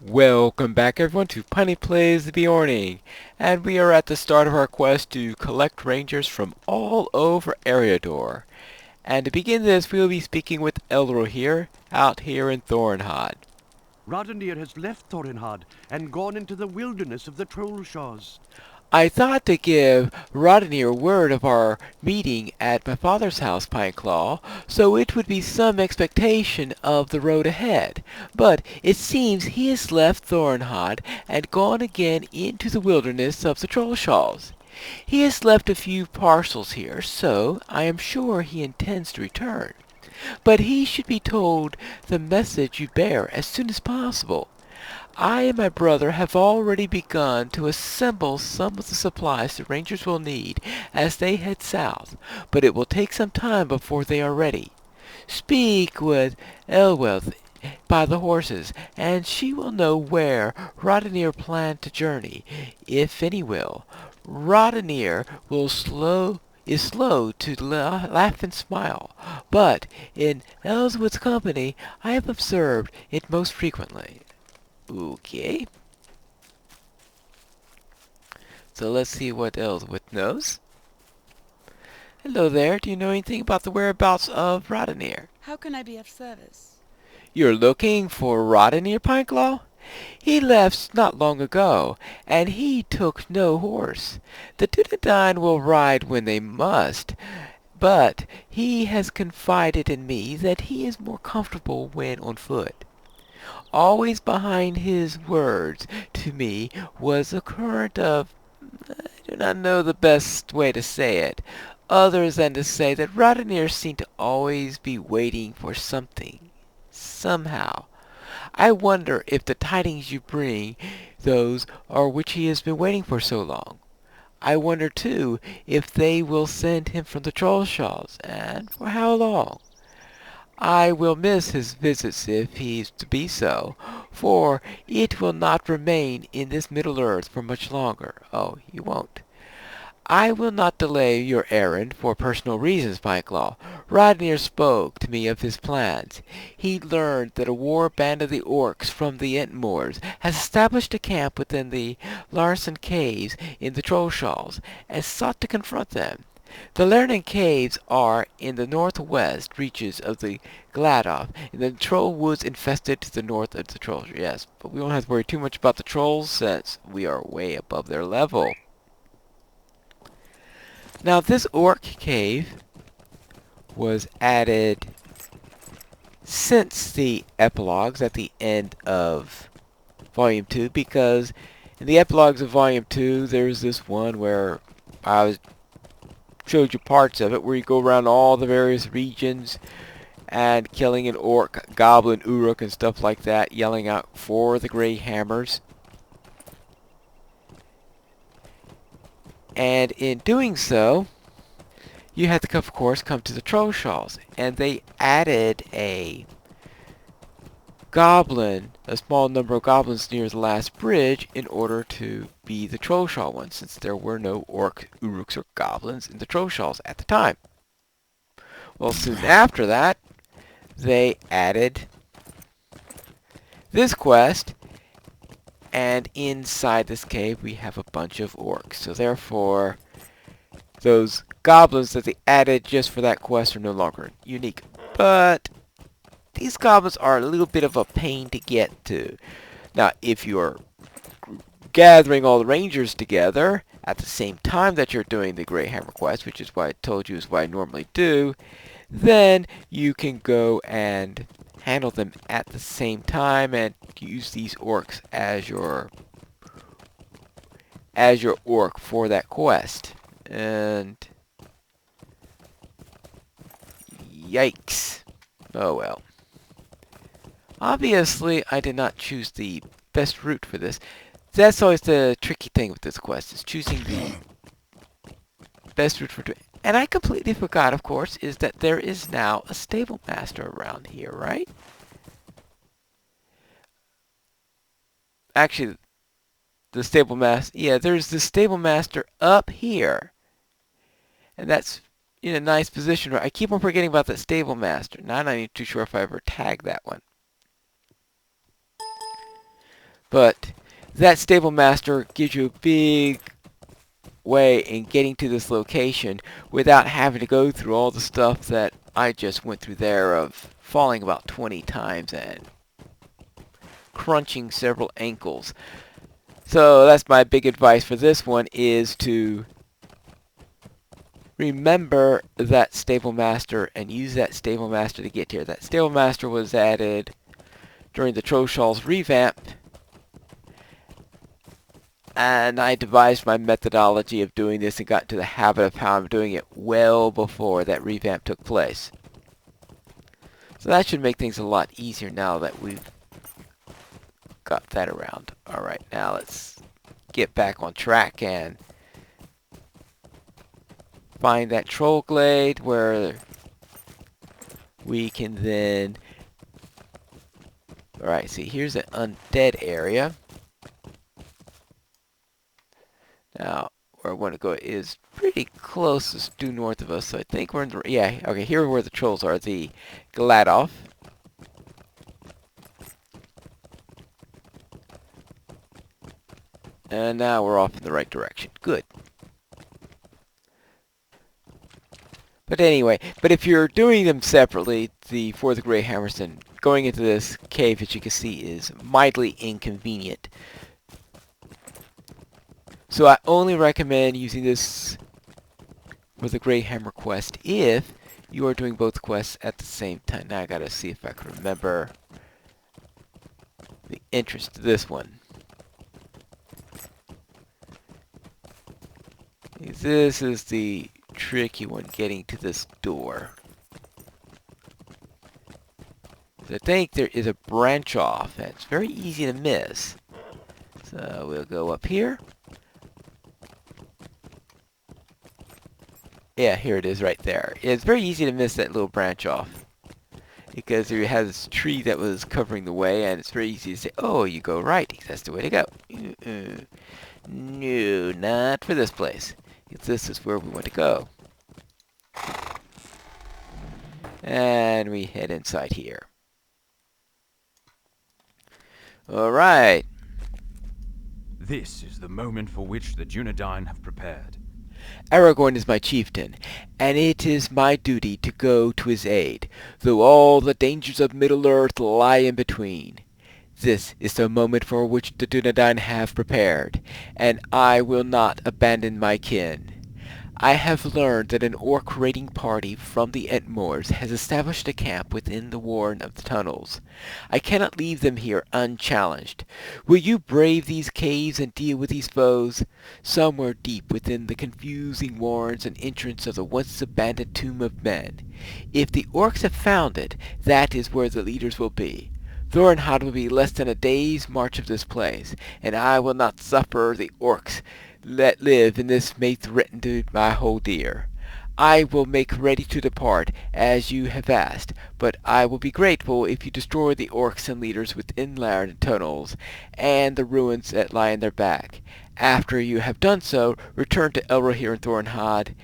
Welcome back everyone to Pineleaf Plays the Beorning, and we are at the start of our quest to collect rangers from all over Eriador. And to begin this, we will be speaking with LOTRO here, out here in Thornhod. Radenir has left Thorinhad and gone into the wilderness of the Trollshaws. I thought to give Rodnir word of our meeting at my father's house, Pineclaw, so it would be some expectation of the road ahead. But it seems he has left Thornhod and gone again into the wilderness of the Trollshaws. He has left a few parcels here, so I am sure he intends to return. But he should be told the message you bear as soon as possible. I and my brother have already begun to assemble some of the supplies the Rangers will need as they head south, but it will take some time before they are ready. Speak with Elweth by the horses, and she will know where Roddenir planned to journey, if any will. Roddenir is slow to laugh and smile, but in Ellswood's company I have observed it most frequently. Okay. So let's see what Ellsworth knows. Hello there. Do you know anything about the whereabouts of Roddenir? How can I be of service? You're looking for Roddenir, Pineclaw? He left not long ago, and he took no horse. The Dunedain will ride when they must, but he has confided in me that he is more comfortable when on foot. Always behind his words to me was a current of, I do not know the best way to say it, other than to say that Roddenir seemed to always be waiting for something, somehow. I wonder if the tidings you bring those are which he has been waiting for so long. I wonder, too, if they will send him from the Trollshaws, and for how long. I will miss his visits if he is to be so, for it will not remain in this Middle Earth for much longer. Oh, you won't. I will not delay your errand for personal reasons, Pineclaw. Rodnir spoke to me of his plans. He learned that a war band of the orcs from the Entmoors has established a camp within the Larsen Caves in the Trollshaws, and sought to confront them. The Lernen Caves are in the northwest reaches of the Gladoff, in the troll woods infested to the north of the trolls. Yes, but we won't have to worry too much about the trolls since we are way above their level. Now this orc cave was added since the epilogues at the end of Volume 2, because in the epilogues of Volume 2 there's this one where I showed you parts of it where you go around all the various regions and killing an orc, goblin, uruk, and stuff like that, yelling out for the Grey Hammers. And in doing so, you had to, of course, come to the Trollshaws, and they added a goblin, a small number of goblins near the last bridge in order to be the Trollshaw one, since there were no orc, uruks, or goblins in the Trollshaws at the time. Well, soon after that, they added this quest, and inside this cave we have a bunch of orcs. So therefore, those goblins that they added just for that quest are no longer unique. But these goblins are a little bit of a pain to get to. Now, if you're gathering all the rangers together at the same time that you're doing the Grey Hammer quest, which is what I told you is what I normally do, then you can go and handle them at the same time and use these orcs as your orc for that quest. And yikes. Oh well. Obviously, I did not choose the best route for this. That's always the tricky thing with this quest, is choosing the best route for doing. And I completely forgot, of course, is that there is now a stable master around here, right? Actually, the stable master, yeah, there's the stable master up here. And that's in a nice position. I keep on forgetting about that stable master. Now I'm not even too sure if I ever tagged that one. But that stable master gives you a big way in getting to this location without having to go through all the stuff that I just went through there of falling about 20 times and crunching several ankles. So that's my big advice for this one, is to remember that stable master and use that stable master to get here. That stable master was added during the Trollshaw's revamp, and I devised my methodology of doing this and got into the habit of how I'm doing it well before that revamp took place. So that should make things a lot easier now that we've got that around. Alright, now let's get back on track and find that troll glade where we can then... Alright, see, here's an undead area. Now, where I want to go is pretty close, it's due north of us, so I think we're in the... Yeah, okay, here are where the trolls are, the Gallent. And now we're off in the right direction. Good. But anyway, if you're doing them separately, for the Grey Hammerson, going into this cave, as you can see, is mightily inconvenient. So I only recommend using this for the Grey Hammer quest if you are doing both quests at the same time. Now I gotta see if I can remember the entrance to this one. This is the tricky one, getting to this door. So I think there is a branch off, and it's very easy to miss. So we'll go up here. Yeah, here it is right there. It's very easy to miss that little branch off, because it has this tree that was covering the way, and it's very easy to say, oh, you go right, that's the way to go. No, not for this place. This is where we want to go. And we head inside here. Alright. This is the moment for which the Dunedain have prepared. Aragorn is my chieftain, and it is my duty to go to his aid, though all the dangers of Middle-earth lie in between. This is the moment for which the Dunedain have prepared, and I will not abandon my kin. I have learned that an orc raiding party from the Entmoors has established a camp within the warren of the tunnels. I cannot leave them here unchallenged. Will you brave these caves and deal with these foes? Somewhere deep within the confusing warrens and entrance of the once abandoned tomb of men. If the orcs have found it, that is where the leaders will be. Thorinhad will be less than a day's march of this place, and I will not suffer the orcs that live in this may threaten to my whole dear. I will make ready to depart, as you have asked, but I will be grateful if you destroy the orcs and leaders within the tunnels, and the ruins that lie in their back. After you have done so, return to Elrohir and Thorinhad,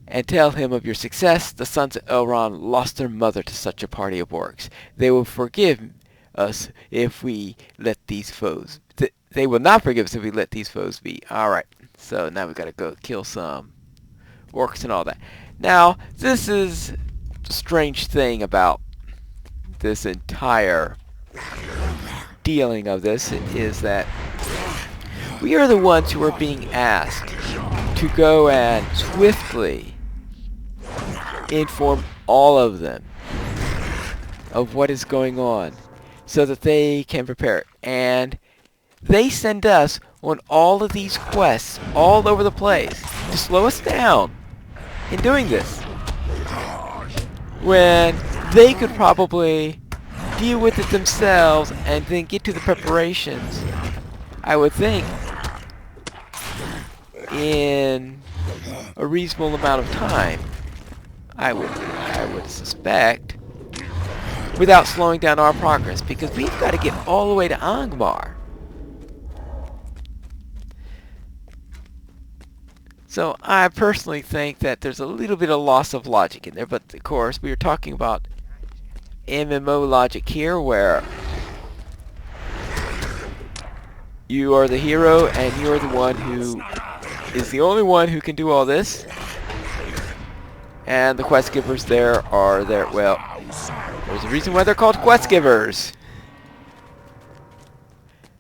and tell him of your success. The sons of Elrond lost their mother to such a party of orcs. They will forgive us if we let these foes... They will not forgive us if we let these foes be. Alright, so now we gotta go kill some orcs and all that. Now, this is the strange thing about this entire dealing of this, is that we are the ones who are being asked to go and swiftly inform all of them of what is going on so that they can prepare. And they send us on all of these quests all over the place to slow us down in doing this, when they could probably deal with it themselves and then get to the preparations, I would think, in a reasonable amount of time. I would suspect, without slowing down our progress, because we've got to get all the way to Angmar. So I personally think that there's a little bit of loss of logic in there, but of course we are talking about MMO logic here, where You are the hero, and you are the one who is the only one who can do all this. And the quest givers there are there. Well, there's a reason why they're called quest givers.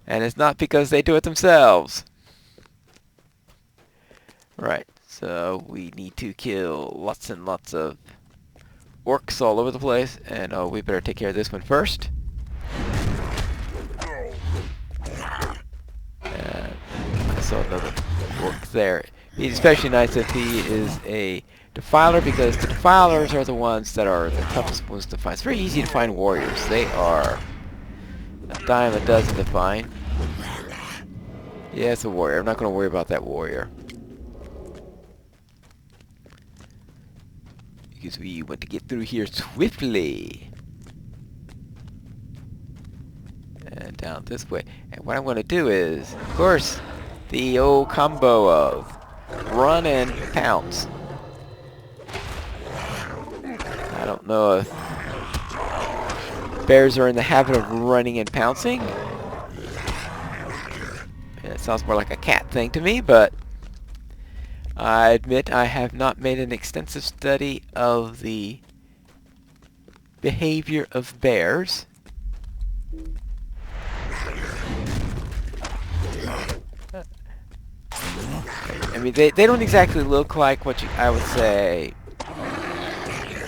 And it's not because they do it themselves. Right, so we need to kill lots and lots of orcs all over the place. And oh, we better take care of this one first. And I saw another orc there. He's especially nice if he is a defiler, because the defilers are the ones that are the toughest ones to find. It's very easy to find warriors. They are a dime a dozen to find. Yeah, it's a warrior. I'm not going to worry about that warrior, because we want to get through here swiftly. And down this way. And what I'm going to do is, of course, the old combo of run and pounce. I don't know if bears are in the habit of running and pouncing. It sounds more like a cat thing to me, but I admit I have not made an extensive study of the behavior of bears. I mean, they don't exactly look like what I would say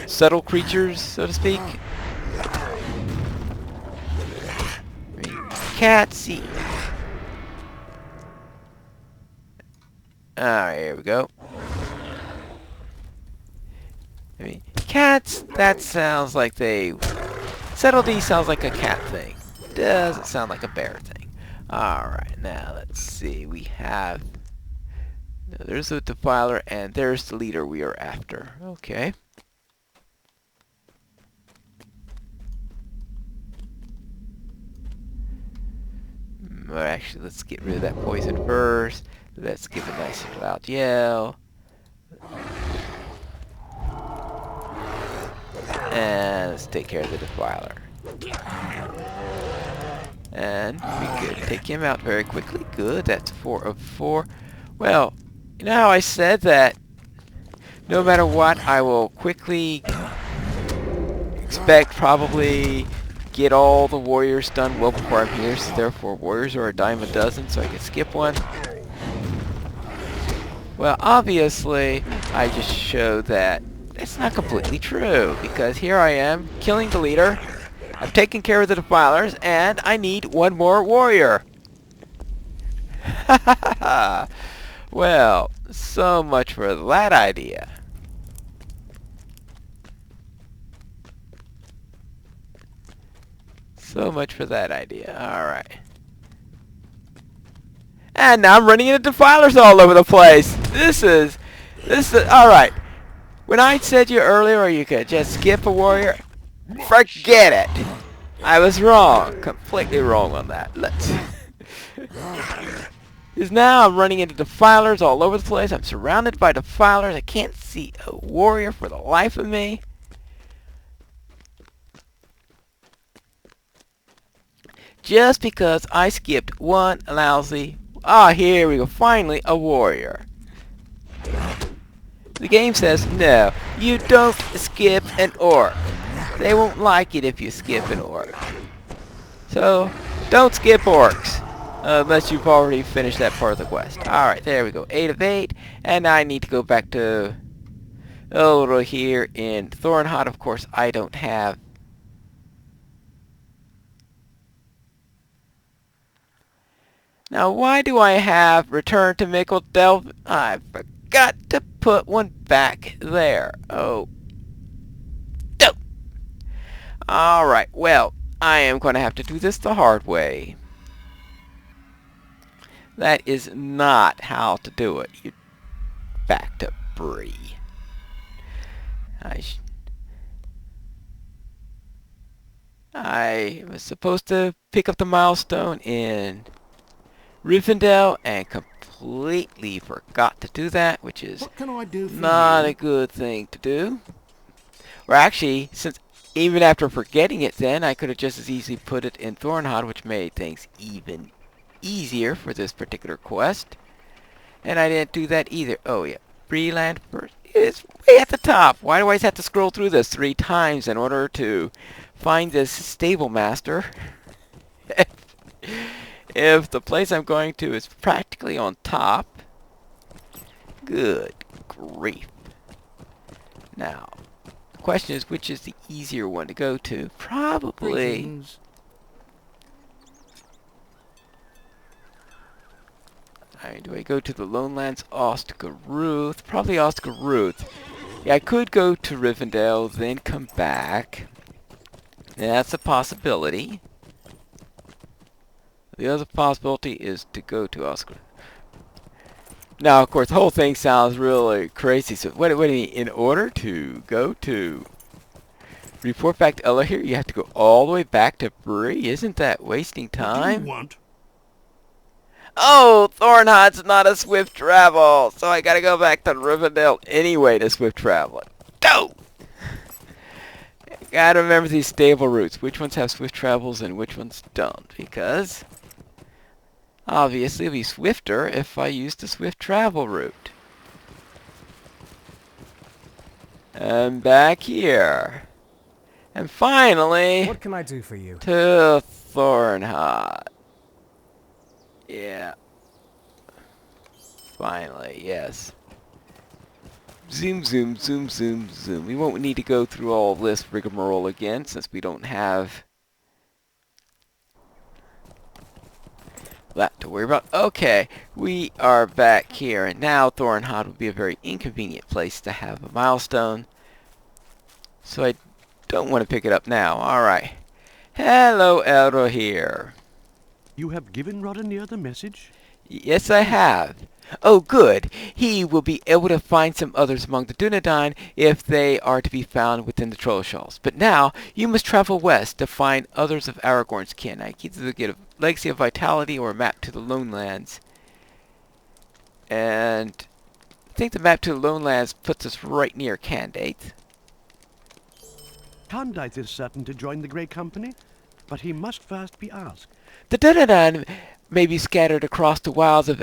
subtle creatures, so to speak. I mean, cats see. Alright, here we go. I mean, cats, that sounds like they... Subtlety sounds like a cat thing. Doesn't sound like a bear thing. Alright, now let's see. We have... No, there's the defiler, and there's the leader we are after. Okay. Actually, let's get rid of that poison first. Let's give a nice loud yell. And let's take care of the defiler. And we could take him out very quickly. Good, that's 4 of 4. Well, you know how I said that no matter what, I will quickly expect probably get all the warriors done well before I'm here, so therefore warriors are a dime a dozen, so I can skip one. Well, obviously, I just showed that it's not completely true, because here I am, killing the leader, I've taken care of the defilers, and I need one more warrior. Ha ha ha ha! Well, so much for that idea. So much for that idea. Alright. And now I'm running into defilers all over the place. This is alright. When I said you earlier you could just skip a warrior, forget it. I was wrong. Completely wrong on that. Let's... Because now I'm running into defilers all over the place. I'm surrounded by defilers. I can't see a warrior for the life of me. Just because I skipped one lousy... Ah, here we go. Finally, a warrior. The game says, no, you don't skip an orc. They won't like it if you skip an orc. So, don't skip orcs. Unless you've already finished that part of the quest. Alright, there we go. 8 of 8. And I need to go back to LOTRO here in Thornhot. Of course, I don't have... Now, why do I have Return to Mickle Delve? I forgot to put one back there. Oh. No. Alright, well, I am going to have to do this the hard way. That is not how to do it. You back to Bree. I was supposed to pick up the milestone in Rivendell and completely forgot to do that, which is What can I do for not you? a good thing to do. Or actually, since even after forgetting it then, I could have just as easily put it in Thornhod, which made things even easier for this particular quest. And I didn't do that either. Oh yeah, Breland first. It's way at the top. Why do I have to scroll through this 3 times in order to find this stable master? If the place I'm going to is practically on top. Good grief. Now, the question is, which is the easier one to go to? Probably. Greetings. Do I go to the Lonelands, Ostgaruth? Probably Ostgaruth. Yeah, I could go to Rivendell, then come back. That's a possibility. The other possibility is to go to Ostgaruth. Now, of course, the whole thing sounds really crazy. So, what do you mean? In order to go to report back to Ella here, you have to go all the way back to Bree? Isn't that wasting What do time? you want? Oh, Thornheart's not a swift travel, so I gotta go back to Rivendell anyway to swift travel. Go! Gotta remember these stable routes. Which ones have swift travels and which ones don't, because obviously it'll be swifter if I use the swift travel route. And back here. And finally, What can I do for you? to Thornheart. Yeah. Finally, yes. Zoom, zoom, zoom, zoom, zoom. We won't need to go through all this rigmarole again since we don't have that to worry about. Okay, we are back here, and now Thornheart would be a very inconvenient place to have a milestone. So I don't want to pick it up now. Alright. Hello, Elro here. You have given Roddenir the message? Yes, I have. Oh, good. He will be able to find some others among the Dunedain if they are to be found within the Trollshalls. But now, you must travel west to find others of Aragorn's kin. I can either get a Legacy of Vitality or a map to the Lonelands. And I think the map to the Lonelands puts us right near Candate. Condythe is certain to join the Grey Company, but he must first be asked. The Dunedain may be scattered across the wilds of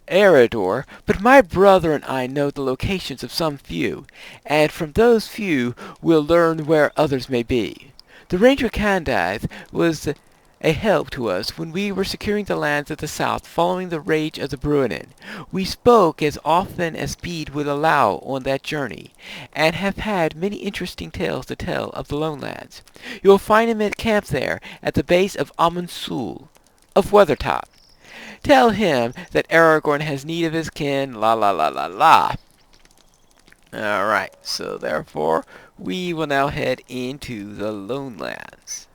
Eredor, but my brother and I know the locations of some few, and from those few we'll learn where others may be. The Ranger Candythe was a help to us when we were securing the lands of the south following the rage of the Beorning. We spoke as often as speed would allow on that journey, and have had many interesting tales to tell of the Lonelands. You will find him at camp there, at the base of Amonsul, of Weathertop. Tell him that Aragorn has need of his kin, la la la la la. Alright, so therefore, we will now head into the Lonelands.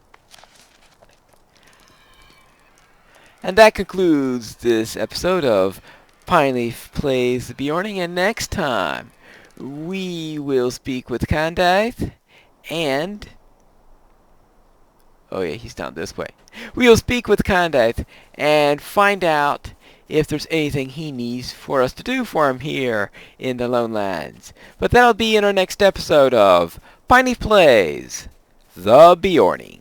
And that concludes this episode of Pineleaf Plays the Beorning, and next time, we will speak with Condythe, and oh yeah, he's down this way. We'll speak with Condythe and find out if there's anything he needs for us to do for him here in the Lonelands. But that'll be in our next episode of Pineleaf Plays the Beorning.